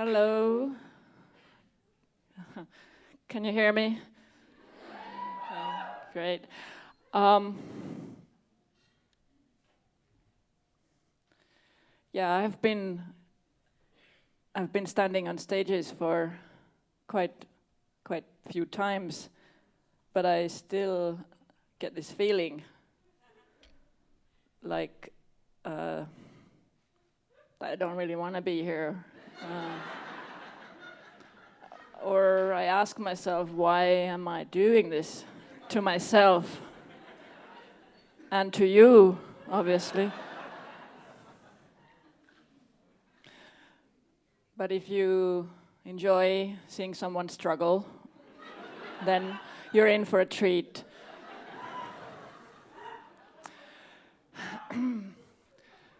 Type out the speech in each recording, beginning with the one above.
Hello. Can you hear me? Okay, great. Yeah, I've been standing on stages for quite few times, but I still get this feeling like I don't really want to be here. Or I ask myself, why am I doing this to myself and to you, obviously. But if you enjoy seeing someone struggle, then you're in for a treat.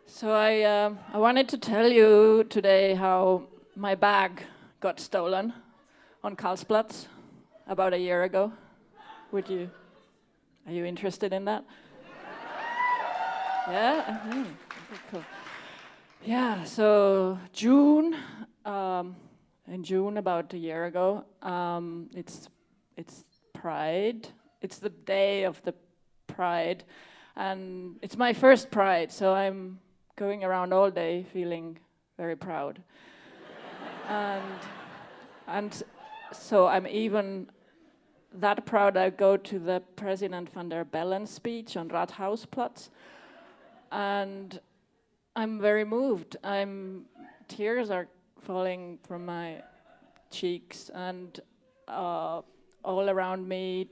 So I wanted to tell you today how my bag got stolen on Karlsplatz about a year ago. Are you interested in that? Yeah? Okay, cool. Yeah, so in June about a year ago, it's Pride. It's the day of the Pride, and it's my first Pride, so I'm going around all day feeling very proud. and so I'm even that proud I go to the President van der Bellen's speech on Rathausplatz, and I'm very moved. Tears are falling from my cheeks, and all around me,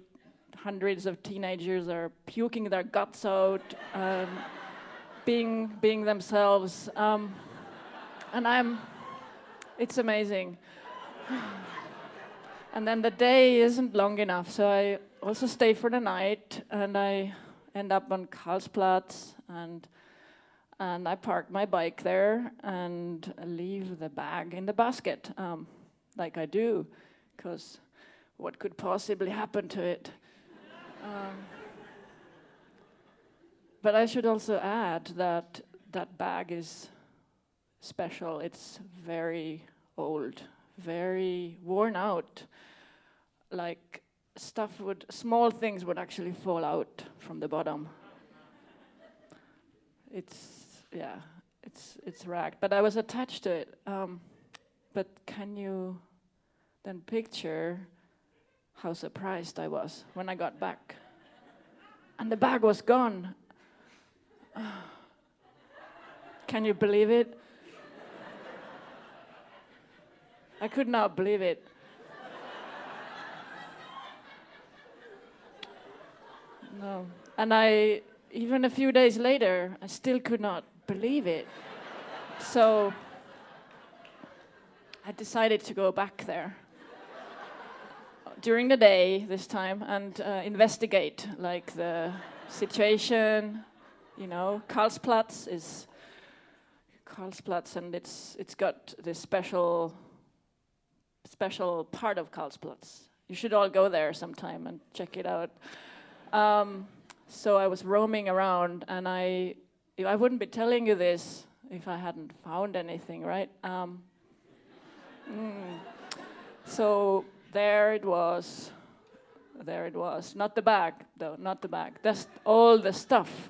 hundreds of teenagers are puking their guts out, being themselves, and it's amazing. And then the day isn't long enough, so I also stay for the night, and I end up on Karlsplatz, and I park my bike there and leave the bag in the basket, like I do, because what could possibly happen to it? But I should also add that that bag is special. It's very old, very worn out. Like small things would actually fall out from the bottom. It's ragged, but I was attached to it. But can you then picture how surprised I was when I got back? And the bag was gone. Can you believe it? I could not believe it. No. And even a few days later, I still could not believe it. So I decided to go back there during the day this time and investigate like the situation. You know, Karlsplatz, and it's got this special part of Karlsplatz. You should all go there sometime and check it out. So I was roaming around, and I wouldn't be telling you this if I hadn't found anything, right? So there it was. Not the bag, though. Not the bag. That's all the stuff.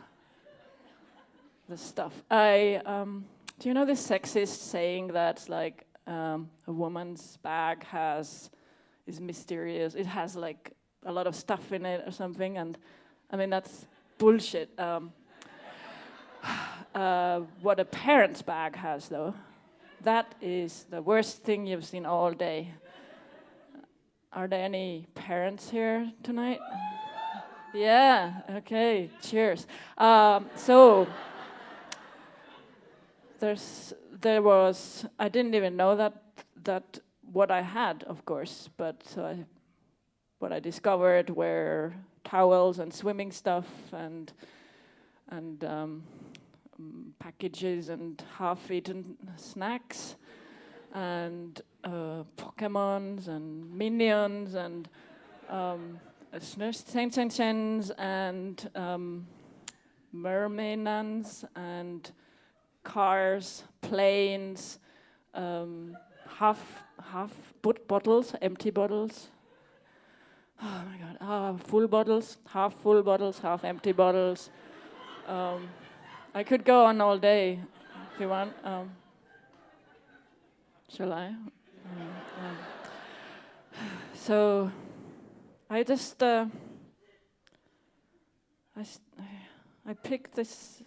Do you know this sexist saying that's like a woman's bag is mysterious? It has like a lot of stuff in it or something, and I mean that's bullshit. What a parent's bag has, though, that is the worst thing you've seen all day. Are there any parents here tonight? Yeah. Okay. Cheers. So I didn't even know that what I had, of course, but what I discovered were towels and swimming stuff and packages and half-eaten snacks and Pokemons and Minions and Snurstens and mermaidens and cars, planes, half bottles, empty bottles. Oh my God! Full bottles, half empty bottles. I could go on all day if you want. Shall I? So I just I picked this.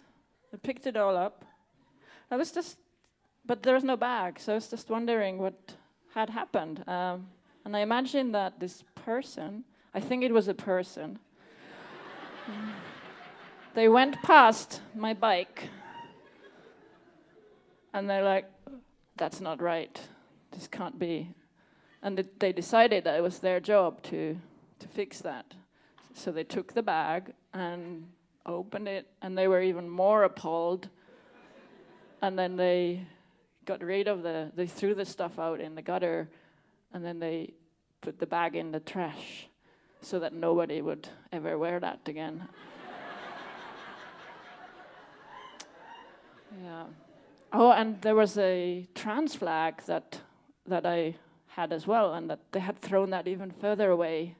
I picked it all up. But there was no bag, so I was just wondering what had happened. And I imagined that this person, I think it was a person, they went past my bike, and they're like, that's not right, this can't be. And they decided that it was their job to fix that. So they took the bag and opened it, and they were even more appalled. And then they got rid of they threw the stuff out in the gutter, and then they put the bag in the trash so that nobody would ever wear that again. Yeah. Oh, and there was a trans flag that I had as well, and that they had thrown that even further away.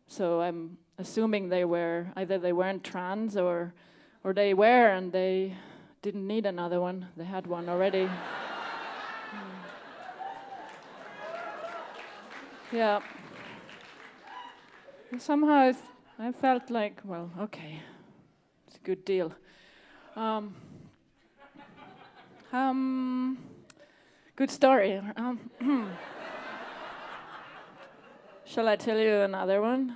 So I'm assuming they weren't trans or they were, and they didn't need another one. They had one already. Yeah. And somehow I felt like, well, okay, it's a good deal. Good story. Shall I tell you another one?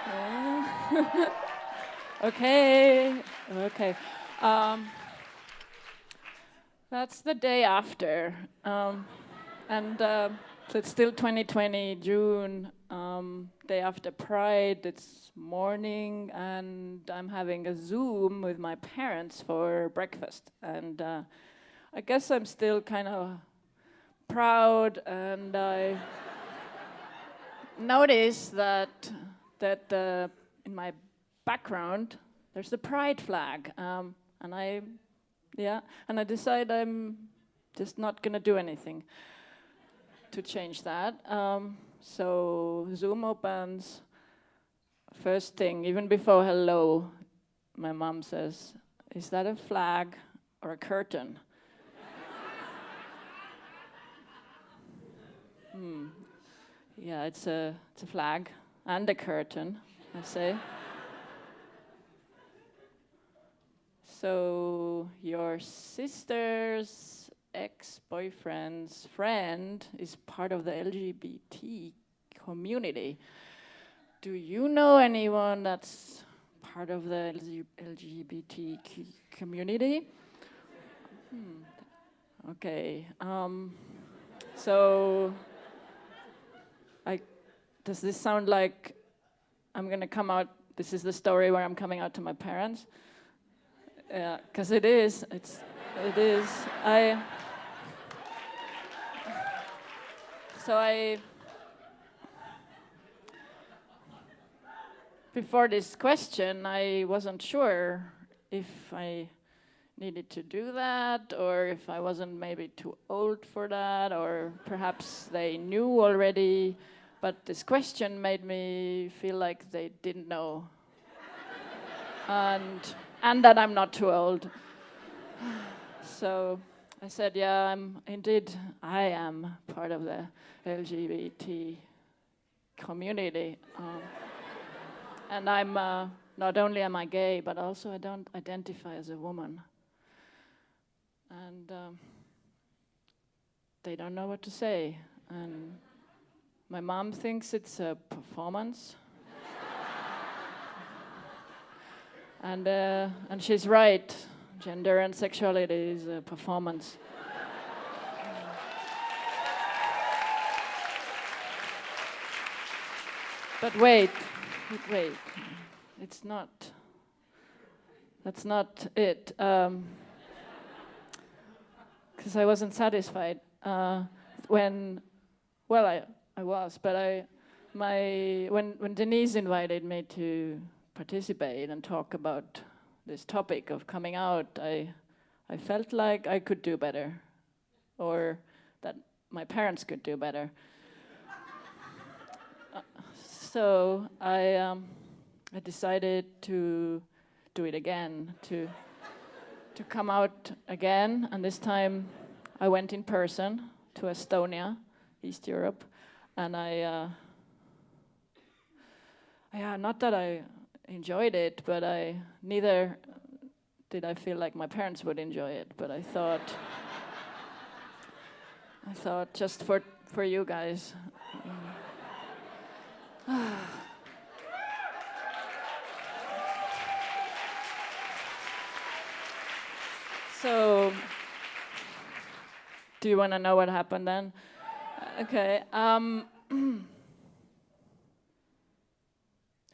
Yeah. Okay. That's the day after, and so it's still 2020, June, day after Pride. It's morning, and I'm having a Zoom with my parents for breakfast. And I guess I'm still kind of proud, and I notice that in my background there's the Pride flag, and I decide I'm just not gonna do anything to change that. So Zoom opens. First thing, even before hello, my mom says, "Is that a flag or a curtain?" Yeah, it's a flag and a curtain, I say. So your sister's ex-boyfriend's friend is part of the LGBT community. Do you know anyone that's part of the LGBT community? Okay. So, does this sound like I'm gonna come out? This is the story where I'm coming out to my parents. Yeah, because it is. It is. Before this question, I wasn't sure if I needed to do that, or if I wasn't maybe too old for that, or perhaps they knew already. But this question made me feel like they didn't know. And that I'm not too old. So I said, yeah, I am part of the LGBT community. And I'm, not only am I gay, but also I don't identify as a woman. And they don't know what to say. And my mom thinks it's a performance. And she's right. Gender and sexuality is a performance. But wait. It's not. That's not it. Because I wasn't satisfied I was, but when Denice invited me to participate and talk about this topic of coming out, I felt like I could do better, or that my parents could do better. So I decided to do it again, to come out again, and this time I went in person to Estonia, East Europe, and not that I enjoyed it, but neither did I feel like my parents would enjoy it, but I thought just for you guys. So, do you want to know what happened then? Okay.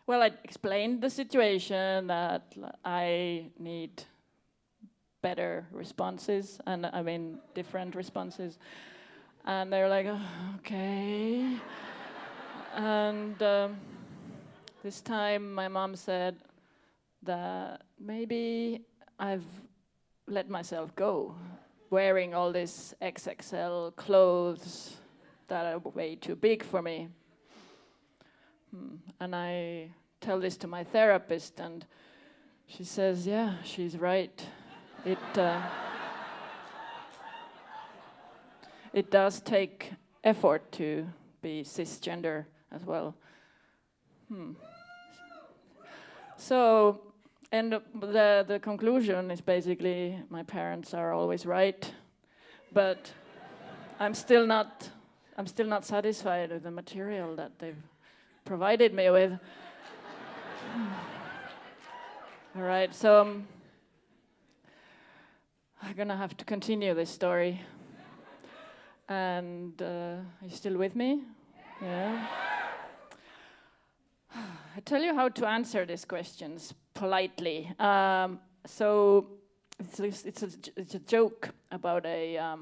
Well, I explained the situation, that I need better responses, and I mean different responses. And they're like, oh, okay. And this time my mom said that maybe I've let myself go, wearing all these XXL clothes that are way too big for me. And I tell this to my therapist, and she says, yeah, she's right. It does take effort to be cisgender as well. So, and the conclusion is basically my parents are always right, but I'm still not satisfied with the material that they've provided me with. All right, so I'm gonna have to continue this story. And are you still with me? Yeah. I tell you how to answer these questions politely. So it's a joke about a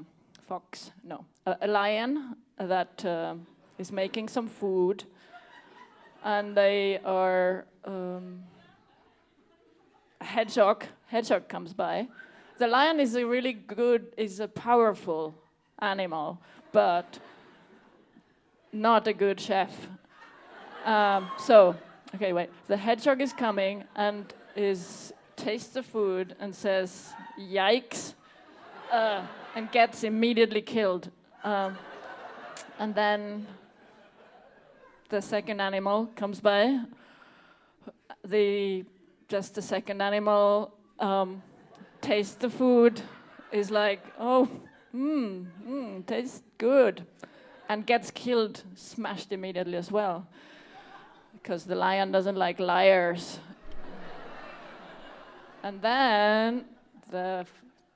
lion that is making some food, and they are a hedgehog comes by. The lion is a powerful animal, but not a good chef. Okay, wait. The hedgehog is coming and tastes the food and says, "Yikes," and gets immediately killed. And then the second animal comes by. The second animal tastes the food, is like, "Oh, tastes good," and gets killed, smashed immediately as well. Because the lion doesn't like liars. And then the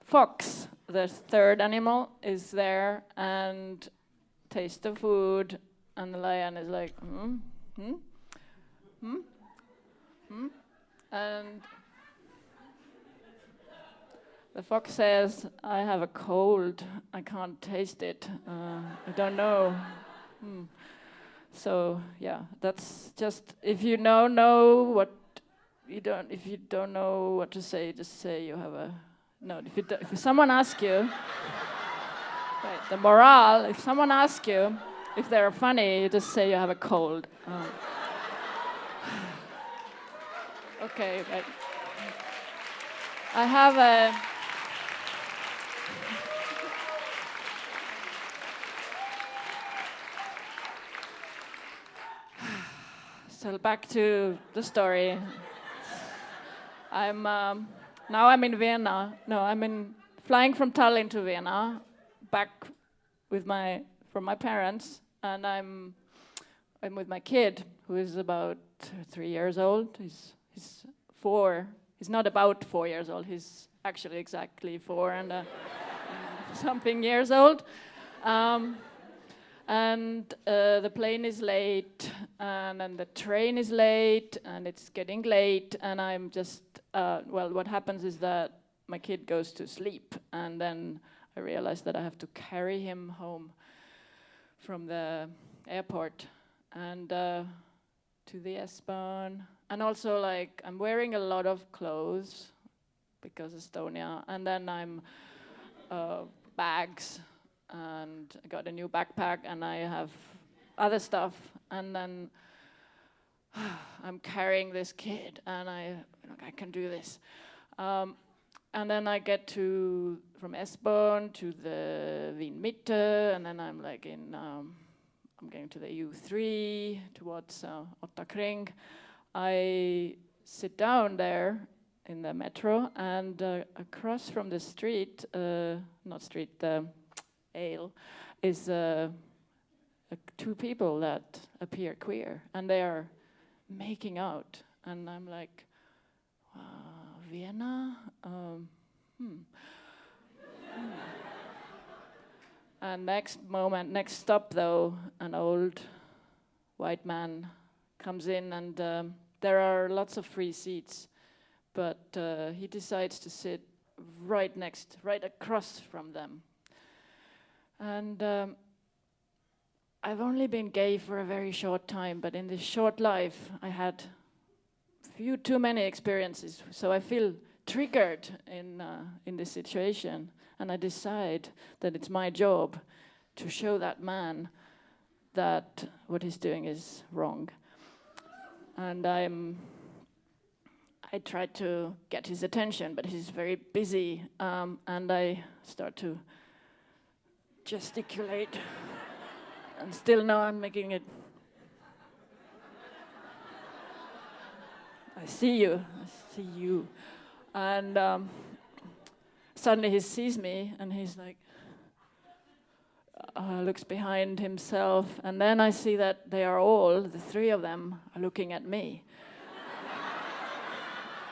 fox, the third animal, is there and tastes the food, and the lion is like, And the fox says, "I have a cold. I can't taste it. I don't know." So yeah, that's just, if you know what you don't. If you don't know what to say, just say you have a no. If someone asks you, right, the morale. If someone asks you if they're funny, you just say you have a cold. Okay, right. I have a. So back to the story. Now I'm in Vienna. No, flying from Tallinn to Vienna, back from my parents, and I'm with my kid, who is about 3 years old. He's 4. He's not about 4 years old. He's actually exactly 4 and something years old. And the plane is late, and then the train is late, and it's getting late, and I'm just, what happens is that my kid goes to sleep, and then I realize that I have to carry him home from the airport and to the S-Bahn. And also, like, I'm wearing a lot of clothes because Estonia, and then I'm bags and I got a new backpack, and I have other stuff, and then I'm carrying this kid, and I can do this. And then I get from Esbon to the Wien Mitte, and then I'm like I'm going to the U3 towards Ottakring. I sit down there in the metro, and across from the street, the ale, is two people that appear queer, and they are making out, and I'm like, Vienna? And next stop though, an old white man comes in, and there are lots of free seats, but he decides to sit right across from them. And I've only been gay for a very short time, but in this short life, I had few too many experiences, so I feel triggered in this situation, and I decide that it's my job to show that man that what he's doing is wrong. And I try to get his attention, but he's very busy, and I start to gesticulate, and still now I'm making it. I see you. And suddenly he sees me, and he's like, looks behind himself, and then I see that the three of them are looking at me.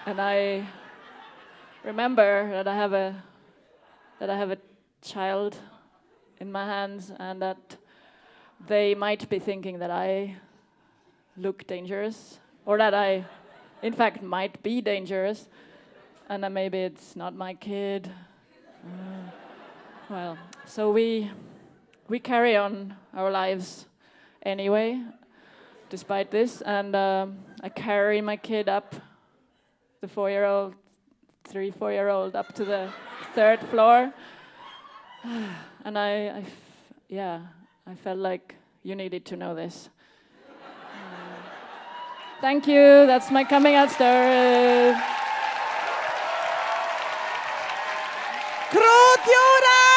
And I remember that I have a child in my hands, and that they might be thinking that I look dangerous, or that I in fact might be dangerous, and then maybe it's not my kid. Well, so we carry on our lives anyway, despite this, and I carry my kid up, the 4-year-old up to the 3rd floor, and I felt like you needed to know this. Thank you, that's my coming out story. Krõõt Juurak!